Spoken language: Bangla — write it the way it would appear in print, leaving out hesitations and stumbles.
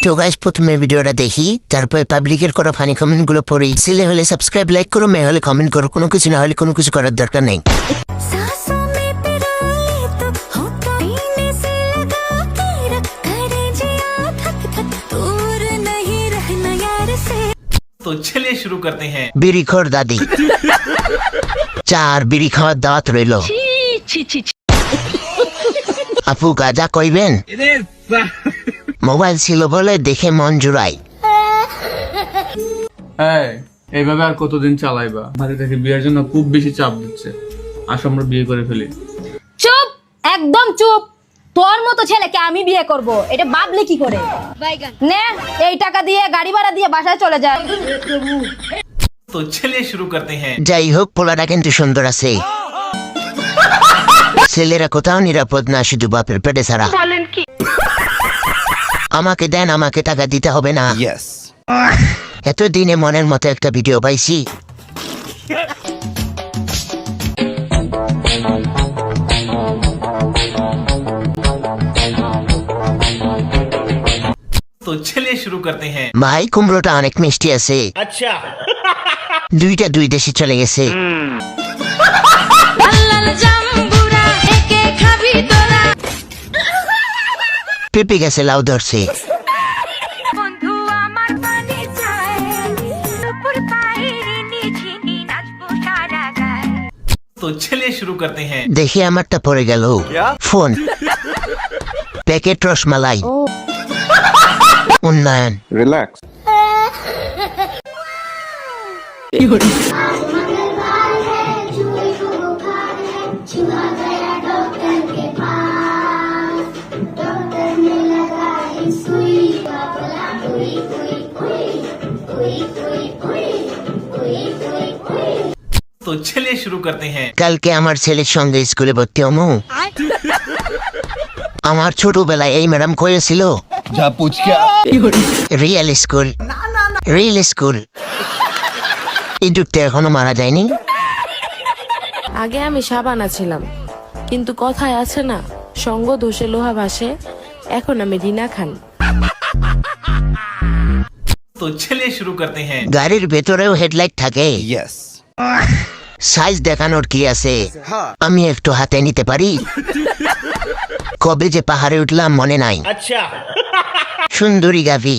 তো গাইস প্রথমে ভিডিওটা দেখি, তারপর পাবলিকের করা ফানি কমেন্ট গুলো পড়ি। ছেলে হলে সাবস্ক্রাইব লাইক করো, মেয়ে হলে কমেন্ট করো, কোনো কিছু না হলে কোনো কিছু করার দরকার নেই। तो चलिए शुरू करते हैं। বিড়ি খোর দাদি, চার বিড়ি খাওয়ার দাওয়াত রইল। আপু গাজা কইবেন? মোবাইল ছিল বলে দেখে মন জুড়াই। এইভাবে আর কতদিন চালাইবা? বাড়ি থেকে বিয়ের জন্য খুব বেশি চাপ দিচ্ছে। আসো আমরা বিয়ে করে ফেলি। চুপ, একদম চুপ। তোর মতো ছেলেকে আমি বিয়ে করব, এটা ভাবলে কি করে? নে এই টাকা দিয়ে গাড়ি ভাড়া দিয়ে বাসায় চলে যা। तो चलिए शुरू करते हैं। যাই হোক, পোলাটা কিন্তু সুন্দর আছে। ছেলেরা কোথাও নিরাপদ না, শুধু বাপের পেটে ছাড়া। আমাকে দেন, আমাকে টাকা দিতে হবে না। এতদিনে মনের মতো একটা ভিডিও পাইছি। तो चलिए शुरू करते हैं। ভাই কুমড়োটা অনেক মিষ্টি আছে। अच्छा দুইটা দুই দেশে চলে গেছে। পেঁপে গেছে, লাউ ধরছে। तो चलिए शुरू करते हैं। দেখি আমারটা পড়ে গেল। ফোন, প্যাকেট রসমালাই, উন্নয়ন। Relax. तो चलिए शुरू करते हैं। কালকে আমার ছেলের সঙ্গে স্কুলে ভর্তি হমু। আমার ছোটবেলায় এই ম্যাডাম করেছিল রিয়েল স্কুল, রিয়েল স্কুল। এই যুগটা এখনো মারা যায়নি। আগে আমি সাবানা ছিলাম, কিন্তু কথায় আছে না, সঙ্গ দোষে লোহা ভাসে। এখন আমি রিনা খান। तो चलिए शुरू करते हैं। গাড়ির ভেতরেও হেডলাইট থাকে। সাইজ দেখানোর কি আছে? আমি একটু হাতে নিতে পারি? কবে যে পাহাড়ে উঠলাম মনে নাই। अच्छा সুন্দরী গাভী।